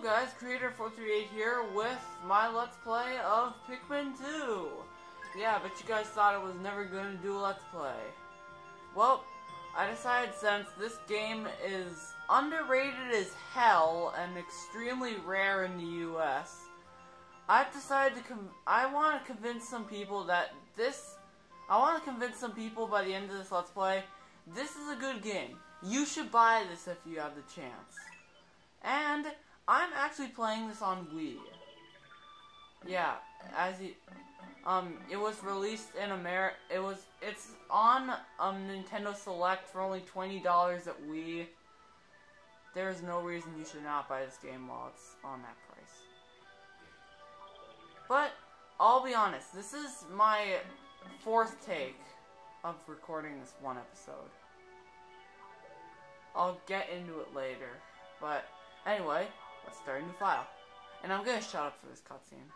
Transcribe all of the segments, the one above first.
guys, Creator438 here with my Let's Play of Pikmin 2. Yeah, but you guys thought I was never going to do a Let's Play. Well, I decided since this game is underrated as hell and extremely rare in the US, I've decided I want to convince some people that by the end of this Let's Play, this is a good game. You should buy this if you have the chance. And I'm actually playing this on Wii. Yeah, it was released in America. It's on Nintendo Select for only $20 at Wii. There is no reason you should not buy this game while it's on that price. But I'll be honest, this is my fourth take of recording this one episode. I'll get into it later, but anyway, let's start a new file. And I'm gonna shut up for this cutscene.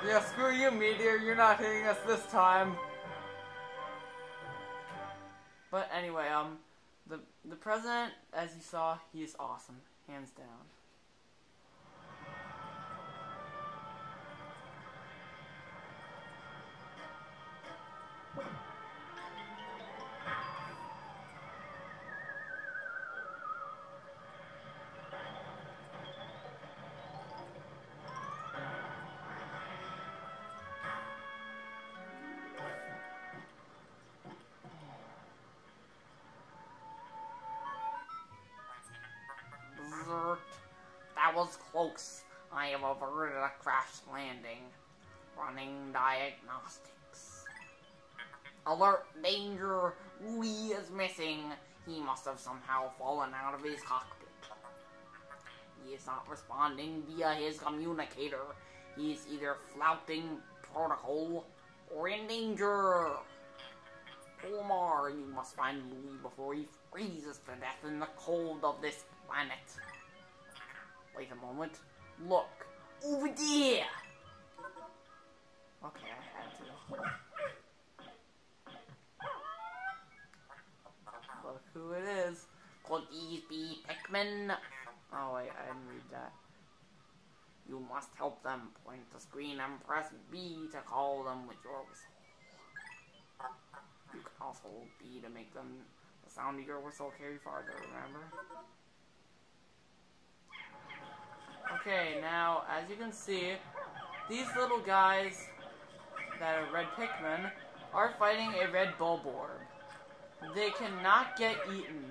Yeah, screw you, Meteor, you're not hitting us this time. But anyway, the president, as you saw, he is awesome, hands down. was close. I have averted a crash landing. Running diagnostics. Alert! Danger! Louis is missing. He must have somehow fallen out of his cockpit. He is not responding via his communicator. He is either flouting protocol or in danger. Omar, you must find Louis before he freezes to death in the cold of this planet. Wait a moment. Look. Over there! Okay, I had to. Look who it is. Could these be Pikmin? Oh wait, I didn't read that. You must help them. Point the screen and press B to call them with your whistle. You can also hold B to make them the sound of your whistle carry farther, remember? Okay, now, as you can see, these little guys that are red Pikmin are fighting a red Bulborb. They cannot get eaten.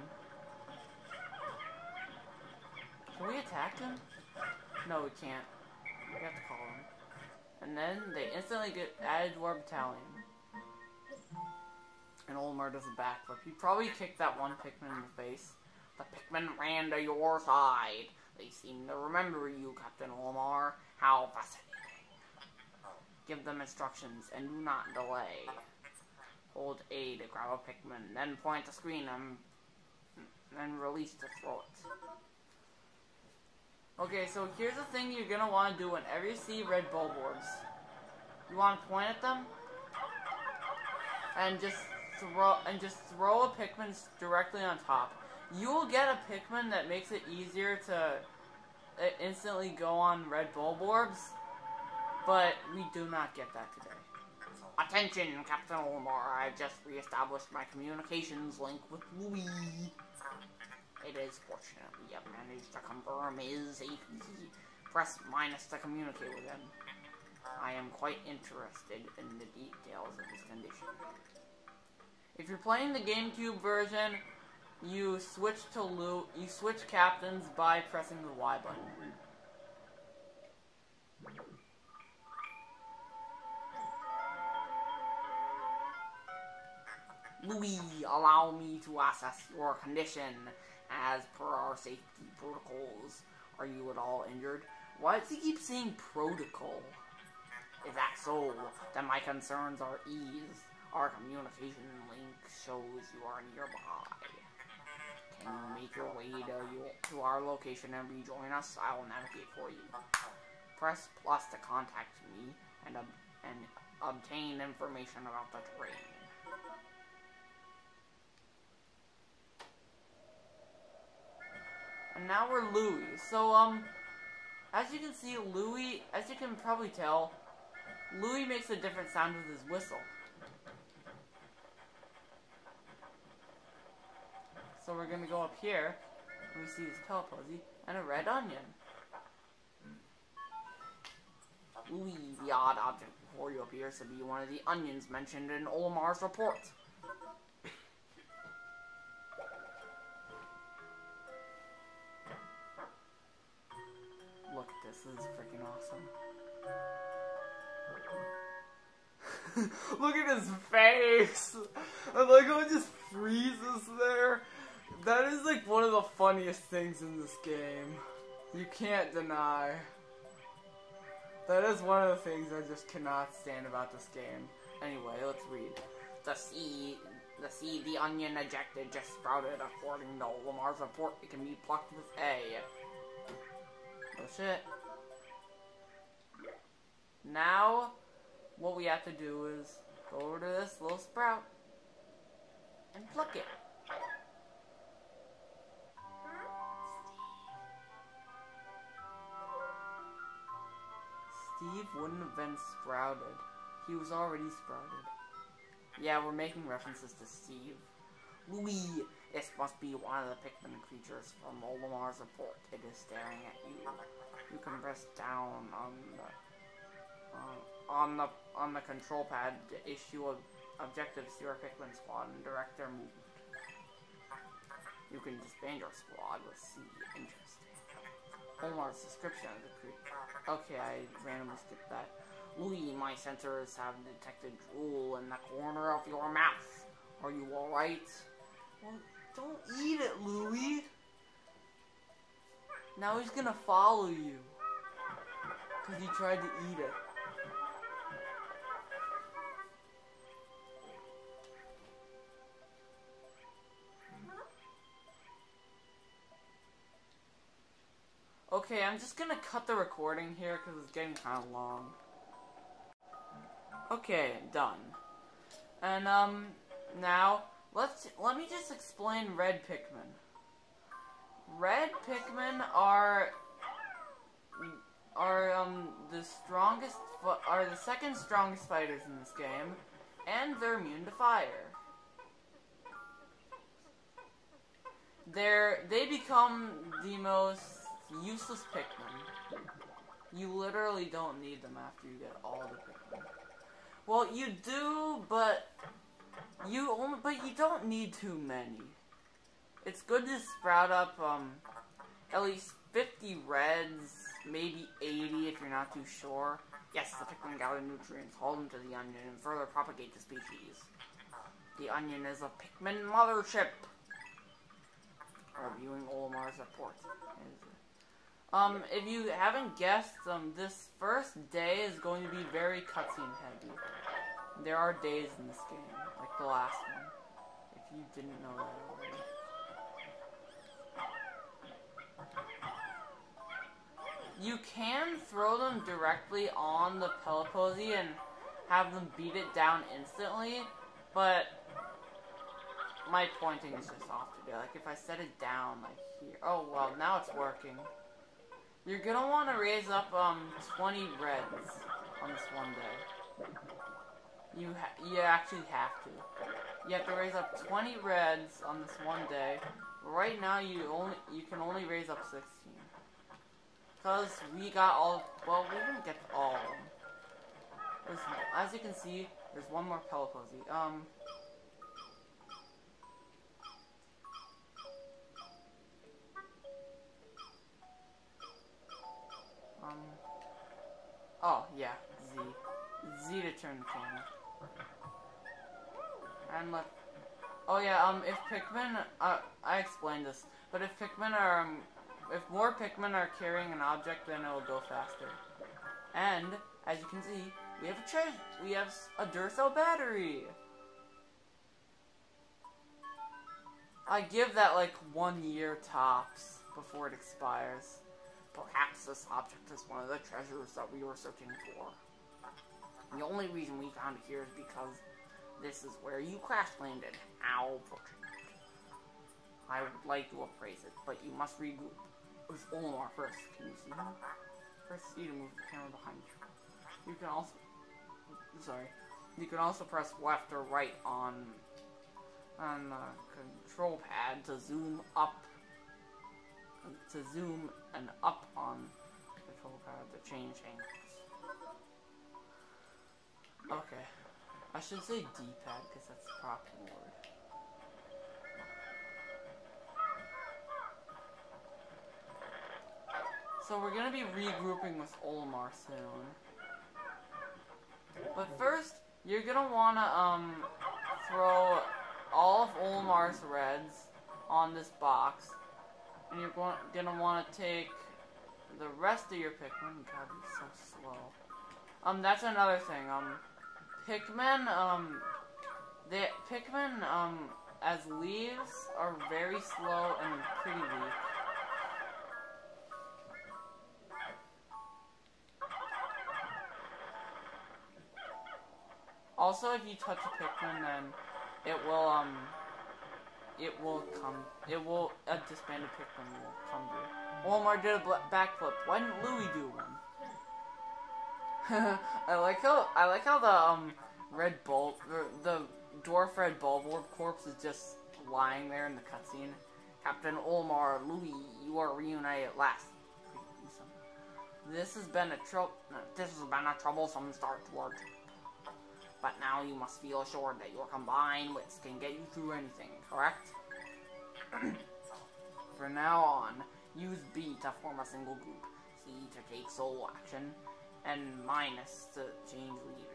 Can we attack them? No, we can't. We have to call them. And then they instantly get added to our battalion. And Olimar doesn't back, but he probably kicked that one Pikmin in the face. The Pikmin ran to your side. They seem to remember you, Captain Olimar. How fascinating. Give them instructions and do not delay. Hold A to grab a Pikmin, then point the screen and then release to throw it. Okay, so here's the thing you're gonna want to do whenever you see red Bulborbs. You want to point at them and just throw a Pikmin directly on top. You will get a Pikmin that makes it easier to instantly go on red Bulborbs, but we do not get that today. Attention, Captain Olimar, I've just re-established my communications link with Louis. It is fortunate we have managed to confirm his safety. Press minus to communicate with him. I am quite interested in the details of his condition. If you're playing the GameCube version, you switch captains by pressing the Y button. Louis, allow me to assess your condition. As per our safety protocols, are you at all injured? Why does he keep saying protocol? Is that so? Then my concerns are eased. Our communication link shows you are nearby. Can you make your way to our location and rejoin us? I will navigate for you. Press plus to contact me and obtain information about the terrain. And now we're Louis. So, as you can see, Louis, as you can probably tell, Louis makes a different sound with his whistle. So we're gonna go up here, and we see this Teleposy, and a red onion. Louis, the odd object before you appears to be one of the onions mentioned in Olimar's report. Look, this is freaking awesome. Look at his face! I like how it just freezes there. That is like one of the funniest things in this game. You can't deny. That is one of the things I just cannot stand about this game. Anyway, let's read. The onion ejected just sprouted. According to Lamar's report, it can be plucked with A. Oh shit. Now, what we have to do is go over to this little sprout and pluck it. Steve wouldn't have been sprouted. He was already sprouted. Yeah, we're making references to Steve. Louis, this must be one of the Pikmin creatures from Olimar's report. It is staring at you. You can press down on the control pad to issue objectives to your Pikmin squad and direct their movement. You can disband your squad with C. Interesting. Omar's description of the creature. Okay, I randomly skipped that. Louis, my sensors have detected drool in the corner of your mouth. Are you alright? Well, don't eat it, Louis. Now he's gonna follow you. Because you tried to eat it. Okay, I'm just gonna cut the recording here because it's getting kind of long. Okay, done. And now let me just explain red Pikmin. Red Pikmin are the second strongest fighters in this game, and they're immune to fire. They become the most useless Pikmin. You literally don't need them after you get all the Pikmin. Well, you do, but you don't need too many. It's good to sprout up at least 50 reds, maybe 80 if you're not too sure. Yes, the Pikmin gather nutrients, haul them to the onion, and further propagate the species. The onion is a Pikmin mothership. Reviewing Olimar's report. If you haven't guessed, this first day is going to be very cutscene heavy. There are days in this game, like the last one, if you didn't know that already. You can throw them directly on the Peliposy and have them beat it down instantly, but my pointing is just off today. Like, if I set it down, like, here. Oh, well, now it's working. You're gonna want to raise up, 20 reds on this one day. You actually have to. You have to raise up 20 reds on this one day. Right now, you can only raise up 16. Because we got all, well, we didn't get all of them. As you can see, there's one more Peliposy. Oh, yeah, Z. Z to turn the camera. And look. Oh yeah, if Pikmin, I explained this, but if Pikmin are, if more Pikmin are carrying an object, then it'll go faster. And, as you can see, we have a Duracell battery! I give that like 1 year tops before it expires. Perhaps this object is one of the treasures that we were searching for. The only reason we found it here is because this is where you crash landed. How fortunate. I would like to appraise it, but you must regroup with Olimar first. Can you see him? Press C to move the camera behind you. You can also press left or right on the control pad to zoom up. To zoom and up on the control pad to change angles. Okay. I should say D-pad because that's the proper word. So we're gonna be regrouping with Olimar soon. But first, you're gonna wanna throw all of Olimar's reds on this box. And you're gonna want to take the rest of your Pikmin. God, you're so slow. That's another thing. Pikmin, as leaves are very slow and pretty weak. Also, if you touch a Pikmin, then a disbanded Pikmin will come to you. Olimar did a backflip. Why didn't Louis do one? I like how the dwarf red Bulborb corpse is just lying there in the cutscene. Captain Olimar, Louis, you are reunited at last. This has been a troublesome start to our trip. But now you must feel assured that your combined wits can get you through anything, correct? From now on, Use B to form a single group. C to take solo action. And minus to change leaders.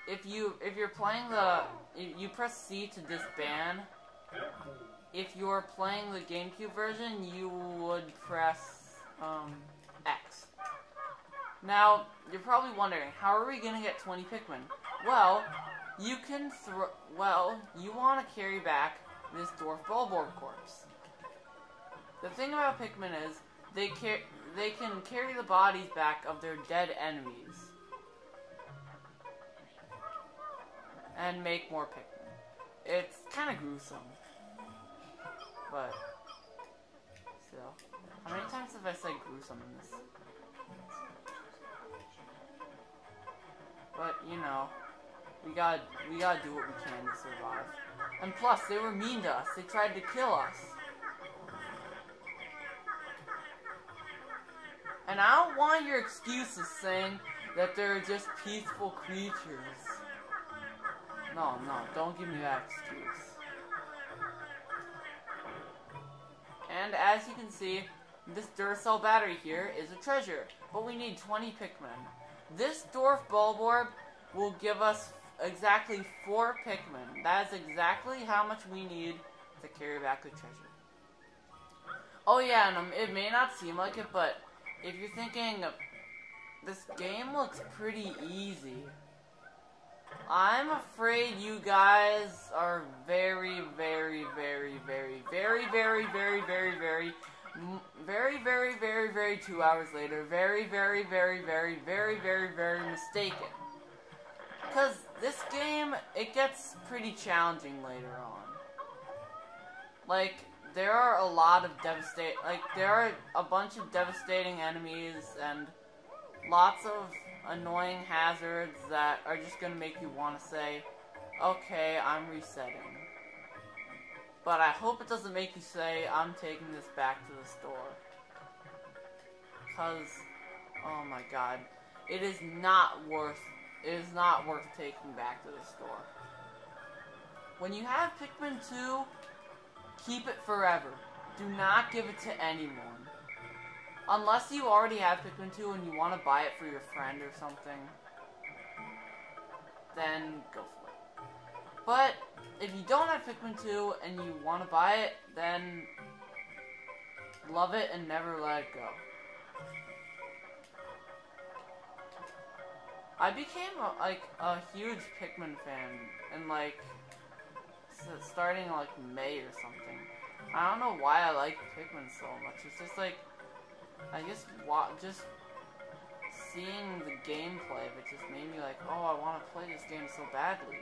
If you're playing you press C to disband. If you're playing the GameCube version, you would press X. Now, you're probably wondering, how are we gonna get 20 Pikmin? Well, you want to carry back this dwarf Bulborb corpse. The thing about Pikmin is, they can carry the bodies back of their dead enemies. And make more Pikmin. It's kind of gruesome. But, still. How many times have I said gruesome in this? But, you know, we gotta do what we can to survive. And plus, they were mean to us. They tried to kill us. And I don't want your excuses saying that they're just peaceful creatures. No, don't give me that excuse. And as you can see, this Duracell battery here is a treasure. But we need 20 Pikmin. This dwarf Bulborb will give us exactly 4 Pikmin. That is exactly how much we need to carry back the treasure. Oh yeah, and it may not seem like it, but if you're thinking, this game looks pretty easy. I'm afraid you guys are very, very, very, very, very, very, very, very, very, very, very, very, very 2 hours later, very, very, very, very, very, very, very mistaken. Because this game, it gets pretty challenging later on. Like, there are a lot of there are a bunch of devastating enemies and lots of annoying hazards that are just gonna make you want to say, okay, I'm resetting. But I hope it doesn't make you say, I'm taking this back to the store. Because, oh my god, it is not worth taking back to the store. When you have Pikmin 2, keep it forever. Do not give it to anyone. Unless you already have Pikmin 2 and you want to buy it for your friend or something, then go for it. But if you don't have Pikmin 2 and you want to buy it, then love it and never let it go. I became a huge Pikmin fan in starting May or something. I don't know why I like Pikmin so much. It's just I just seeing the gameplay of it just made me like, oh, I want to play this game so badly.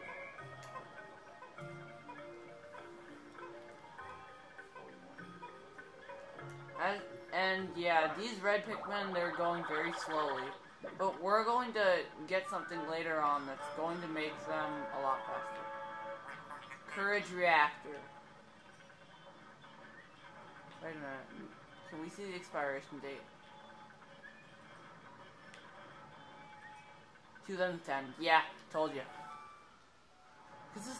And yeah, these red Pikmin, they're going very slowly. But we're going to get something later on that's going to make them a lot faster. Courage Reactor. Wait a minute. Can we see the expiration date? 2010. Yeah, told you. Because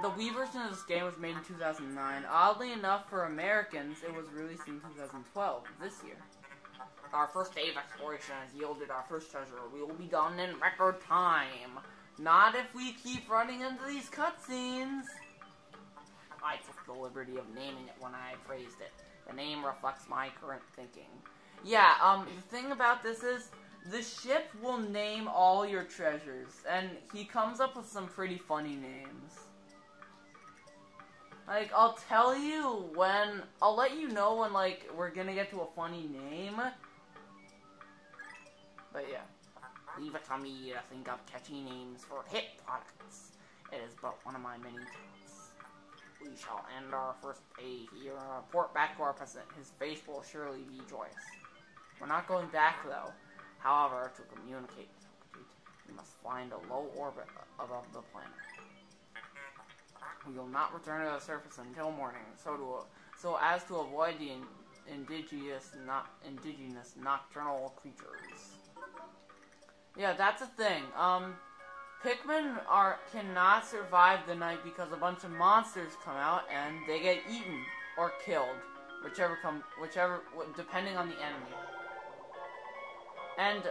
the Wii version of this game was made in 2009. Oddly enough, for Americans, it was released in 2012, this year. Our first day of exploration has yielded our first treasure. We will be done in record time. Not if we keep running into these cutscenes. I took the liberty of naming it when I phrased it. The name reflects my current thinking. Yeah, the thing about this is, the ship will name all your treasures, and he comes up with some pretty funny names. I'll tell you when, I'll let you know when, we're gonna get to a funny name. But yeah. Leave it to me to think of catchy names for hit products. It is but one of my many talents. We shall end our first day here and report back to our president. His face will surely be joyous. We're not going back, though. However, to communicate we must find a low orbit above the planet. We will not return to the surface until morning, so as to avoid the indigenous nocturnal creatures. Yeah, that's a thing. Pikmin cannot survive the night because a bunch of monsters come out and they get eaten or killed, whichever depending on the enemy. And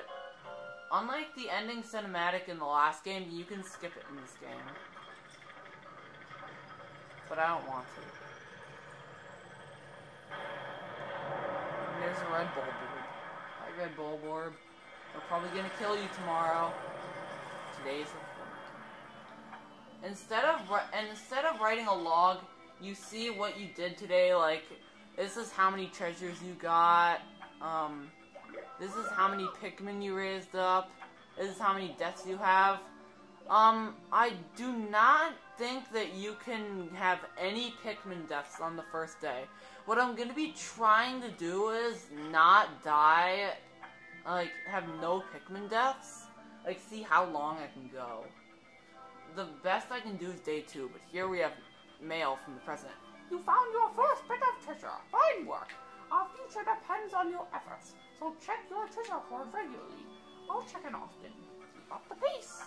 unlike the ending cinematic in the last game, you can skip it in this game. But I don't want to. And there's a red Bulborb. Hi, red Bulborb. We're probably gonna kill you tomorrow. Today's instead of writing a log, you see what you did today. Like, this is how many treasures you got. This is how many Pikmin you raised up. This is how many deaths you have. I do not think that you can have any Pikmin deaths on the first day. What I'm gonna be trying to do is not die, like, have no Pikmin deaths. Like, see how long I can go. The best I can do is day 2, but here we have mail from the president. You found your first bit of treasure. Fine work. Our future depends on your efforts, so check your treasure hoard regularly. I'll check it often. Keep up the pace.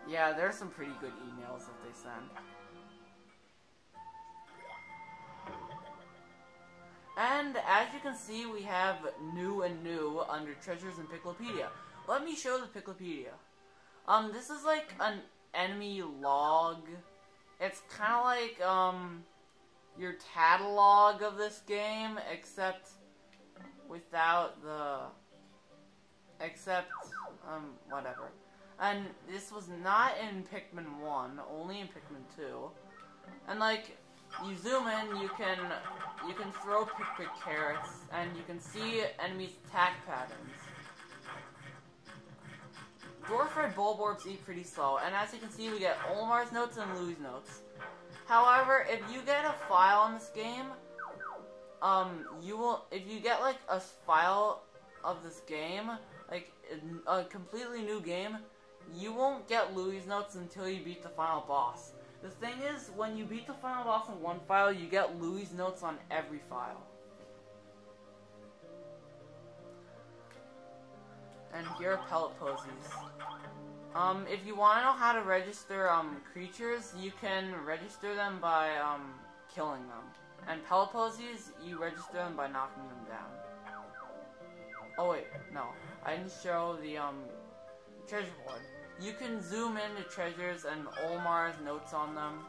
Yeah, there's some pretty good emails that they send. And as you can see, we have new and new under treasures in Piklopedia. Let me show the Piklopedia. This is like an enemy log. It's kind of like, your catalog of this game, except without the, whatever. And this was not in Pikmin 1, only in Pikmin 2. And like, you zoom in, you can throw Pikmin carrots, and you can see enemies' attack patterns. Dwarf Red Bulborbs eat pretty slow, and as you can see, we get Olimar's notes and Louie's notes. However, if you get a file in this game, if you get like a file of this game, like a completely new game, you won't get Louie's notes until you beat the final boss. The thing is, when you beat the final boss in one file, you get Louie's notes on every file. And here are pellet posies. If you want to know how to register creatures, you can register them by killing them. And pellet posies, you register them by knocking them down. Oh wait, no. I didn't show the treasure hoard. You can zoom into treasures and Olimar's notes on them.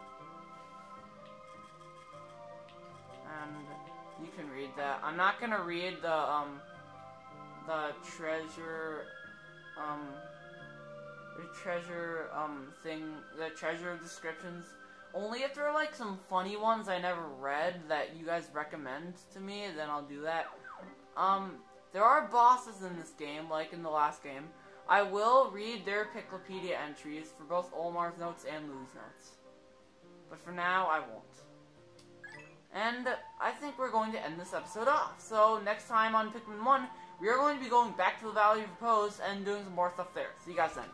And you can read that. I'm not gonna read the treasure descriptions. Only if there are like some funny ones I never read that you guys recommend to me, then I'll do that. There are bosses in this game, like in the last game. I will read their Piklopedia entries for both Olimar's notes and Louie's notes. But for now, I won't. And I think we're going to end this episode off. So next time on Pikmin 1, we are going to be going back to the Valley of Repose and doing some more stuff there. See you guys then.